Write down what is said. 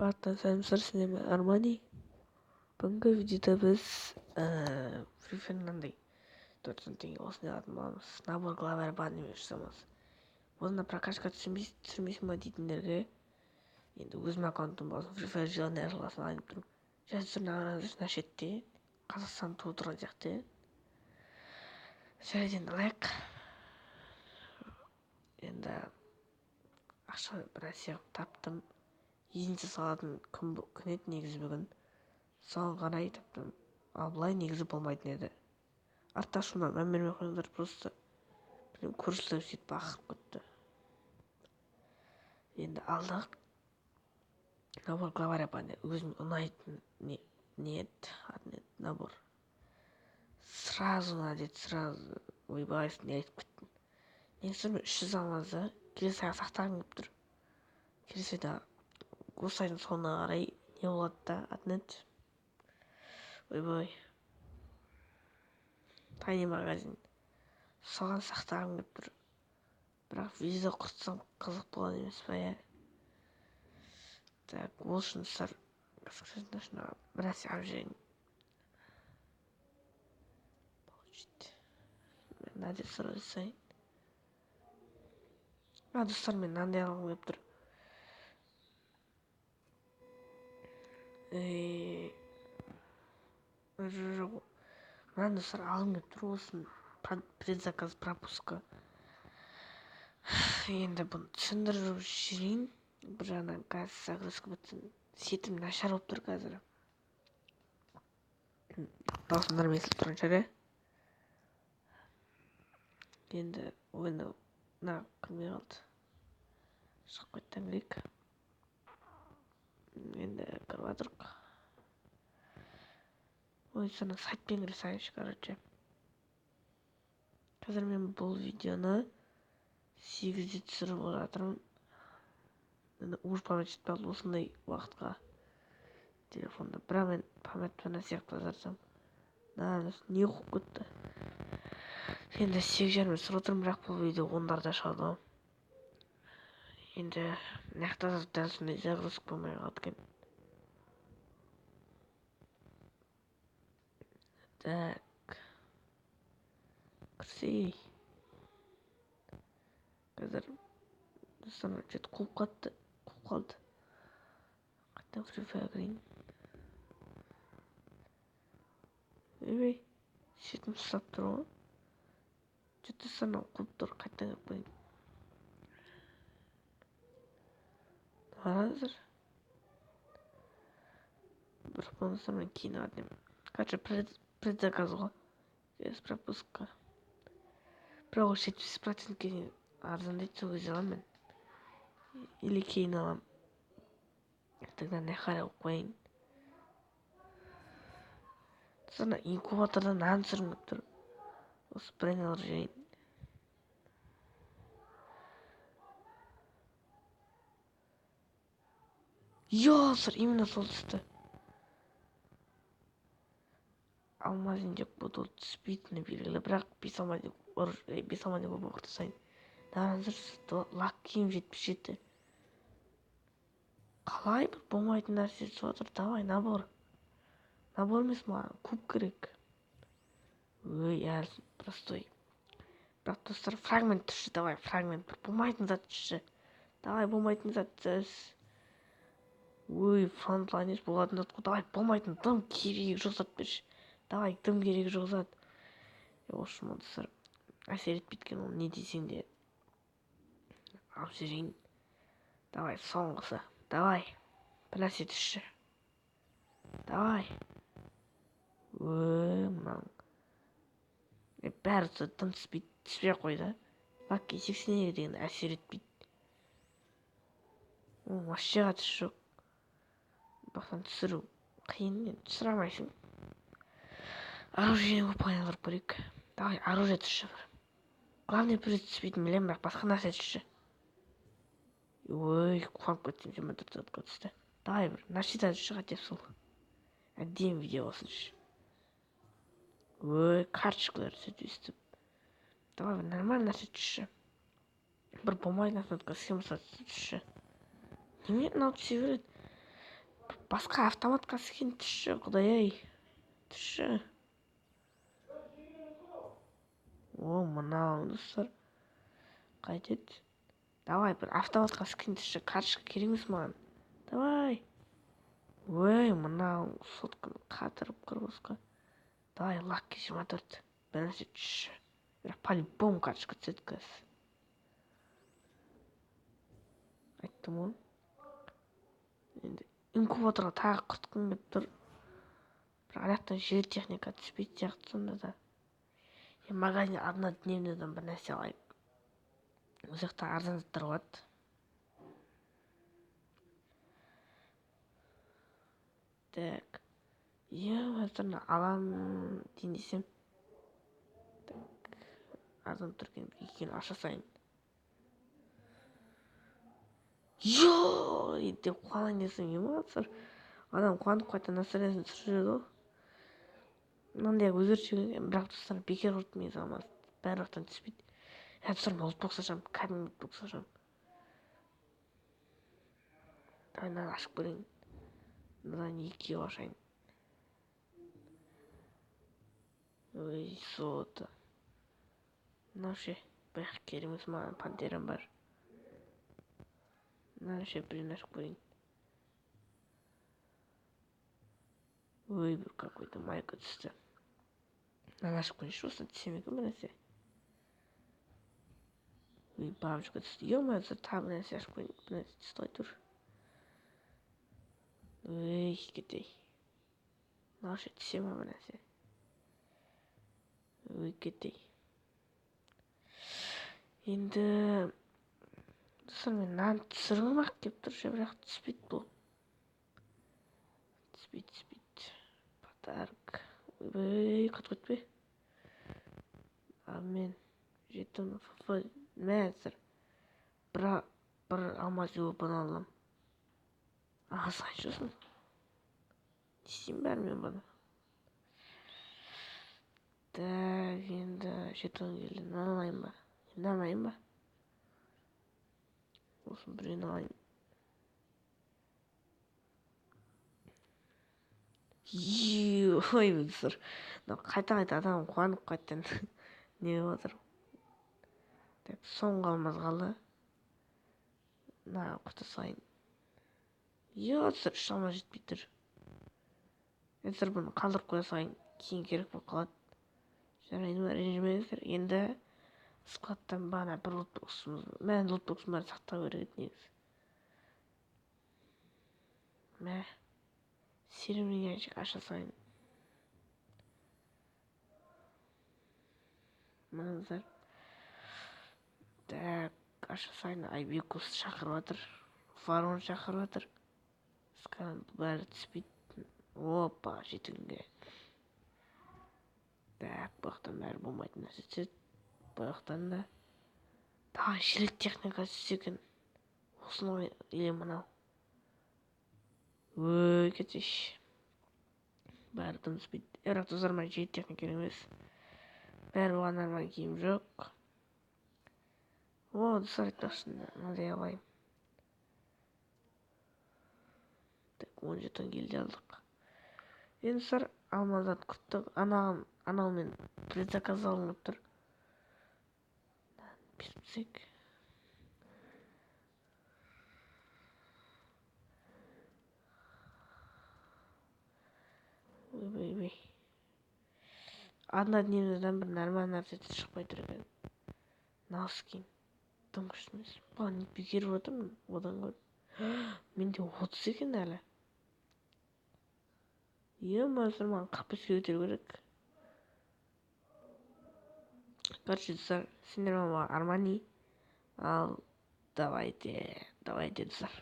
Bartan Samsar Cinema Armani. Бүгінгі видеода біз Free Fire мынандай 400 теңге осындай алатын боламыз. Набор главарь баны жасамыз. Оны прокачка түсірмейсің ба дейтіндерге енді өзім аккаунтым болсын Free Fire желание жазыласын алайын деп тұрмын. Жазып тұрғаныңыз мына шетте Қазақстан туы тұрған сияқты. Жарайды, енді алайық. Енді ақша біраз таптым. Единце салатын күн еді негізі бүгін. Соған қарай таптым. Ал былай негізі болмайтын еді. Артта шуна мән бермей қойыңдар, просто көрсіліп сөйтіп ақырып кетті. Енді алдық. Набор главаря баны өзім ұнайтын не еді, набор. Сразу надеть, сразу ойбайсың, не айтып кеттім. Негізі 300 алмазды келесі айға сақтағым келіп тұр. Келесі айда осы айдың соңына қарай не болады да, атнет. Ойбай. Тайни магазин. Соған сақтағым келіп тұр. Бірақ виза құртсам қызық болады емес па, иә? Так, ол үшін сыр. Қысқасында біраз алып жүрейін. Мен мынандай сыр жасайын. Достар, мен мынандай алғым келіп тұр. Мынандай сыр алғым келіп тұр, осын предзаказ пропуска. Енді бұны түсіндіріп жүрейін. Бір жағынан қазір загрузка бітсін. Сетім нашар болып тұр қазір. Даусымдар месіліп тұрған шығар. Енді ойны күлмей қалды. Шығып қойттан келейік. Енді кіріп жатырық. Сана сайтпен кірісайыншы, короче. Қазір мен бұл видеоны 8-де түсіріп жатырмын. Уж память жетпей қалды осындай уақытқа телефонда. Бірақ мен памятпен сияқты жазарсам. Не оқып кетті. Енді 8:30 түсіріп отырмын, бірақ бұл видео 10-дарда шығады. Енді мынаяқта дәл сондай загрузка болмай қалды екен. Так. Кірсей. Қазір достарым жет қуып қалды. Қайттан Free Fire кірейін. Өй, шетім ұстап тұр ғой. Жет достарым қуып тұр, қайттан кіріп қойын. Hazır. Пропонуем кино одним. Короче, предзаказ ғой. Без пропуска. Бірақ 70% арзан дейді, сол кезде аламын мен. Или кейін аламын. Тогда не қарай қойын. Sonra инкубатордан нан түсіргім келіп тұр. Осы брендалар жайын. Сыр, именно сол түсті. Алмазин жоқ бұл түспейтіні белгілі, бірақ 5 алмазин болып оқыты сайын. Назыр лак киім 77. Қалай бір болмайтын нәрсе түсіп. Давай, набор. Набор емес маған, куб керек. Өй, әлсін, простой. Бірақ достар, фрагмент түсші, давай, фрагмент. Бір болмайтын зат түсші. Давай, болмайтын зат түс. Өй, фронтлайнес болатын зат қой. Давай, болмайтын дым керегі жоқ зат берші. Давай, дым керегі жоқ зат. Осы достар, әсер етпейткен ол не дейсең де. Алып жүрейін. Давай, соңғысы. Давай, бір нәрсе түсші. Давай. Өй, мұнан. Бәрі дым түспей қойды. Лакки 80 деген әсер етпейді. Машыға түс жоқ. Бақтан түсіру қиын, түсіре алмайсың. Оружие көп пайдаланып көрейік. Давай, оружие түсші бір. Главный приз түспейтін білем, бірақ басқа нәрсе түсші. Өй, қуанып кеттім, 24-қа түсті. Давай бір, нәрседен түсші қатеп сол. Әдем видео болсыншы. Өй, карточкалар сөйтіп. Давай бір нормальный нәрсе түсші. Бір болмайды нәрсе схемасы түсші. Немен мынау түсе береді? басқа автоматқа скен түсші, құдай-ай. Түсші. О, мынау достар. Қайтеді. Давай, бір автоматқа скен түсші. Карточка керек емес маған. Давай. Ой, мынау сотканы қатырып қырбасқа. Давай, лакки 24. Бірінші түсші. Бірақ по-любому карточка түседі кәз. Айттым ғой. Енді инкубаторға тағы құртқым келіп тұр. Бірақ аяқтан жел техника түспейді сияқты сонда да. Магазин однодневныйдан бір нәрсе алайық. Ол жақта арзан заттар болады. Так. Қазір аламын дейін десем. Так. Арзан тұрген екеуін аша сайын. Деп қуанайын десем ема қазір. Адам қуанып қайта настроениесін түсіреді ғой. Мынандай өзгершілік, бірақ достар бекер құрттым мен заман. Бәрі жақтан түспейді. Достар ноутбук ашамын, кәдімгі ноутбук ашамын. Давай мынаны ашып көрейін. Мынаны екеу ашайын. Ой, соты. Мынау ше, бірақ керек емес маған пантерам бар. Мынаны ше бірін ашып көрейін. Ой, бір какой-то майка түсті. Мынаны ашып көрейінші, осыны түсем екен бір нәрсе. Ой, бабушка түсті. Ё-моё, тағы бір нәрсе ашып көрейін. Бір нәрсе түсті ғой тұр. Ой, кетей. Мынау ше түсе ма бір нәрсе. Ой, кетей. Енді достар, мен нан түсіргім ақ келіп тұр ше, бірақ түспейді бұл. Түспейді. Подарок. Ой, қатып кетпе. Мен жетім мәзір. Бір алмаз өпін алам. Сайшы сосын. Не істеймін бәрімен бұны. Так, енді жетім келді. Мынаны алайын ба? Мынаны алайын ба? Осыны бірін алайын. Ой, достар. Қайта адам қуанып қайттан не отыр. Так, соңғы алмаз қалды. Мына құты сайын. Достар, үш алмаз жетпей тұр. Достар, бұны қалдырып қоя сайын. Кейін керек болып қалады. Жарайды ма, ренжімеңіздер. Енді складтан бана бір лутбоксымыз. Мен лутбоксым бәрі сақтау керек негізі. Мә. Серебряный ящик аша сайын. Маңыздар. Так, аша сайын Айбекус шақырып жатыр. Фарон шақырып жатыр. Скан бәрі түспейді. Опа, жетігінге. Так, бұяқтан бәрі болмайтын нәрсе түседі. Бұяқтан да. Тағы жел техника түссе екен. Осыны или мынау. Ой, кетеш. Бәрі дым түспейді. Бірақ достар, мен жел техника емес. Бәрі оған нормаль киім жоқ. О, достар, айтпақшында. Мынадай алайын. Так, 10 жетон келді алдық. Енді достар, алмадан күттік. Анаумен предзаказ алынып тұр. Беріпсек. Ой. Однодневныйдан бір нормаль нәрсе шықпай тұр екен. Носки. Тұңғыш емес. Бұған не бекеріп отырмын одан көріп. Менде 30 екен әлі. Маған 45-ке өтер керек. Короче, достар, сендер маған Армани. Ал, давайте, достар.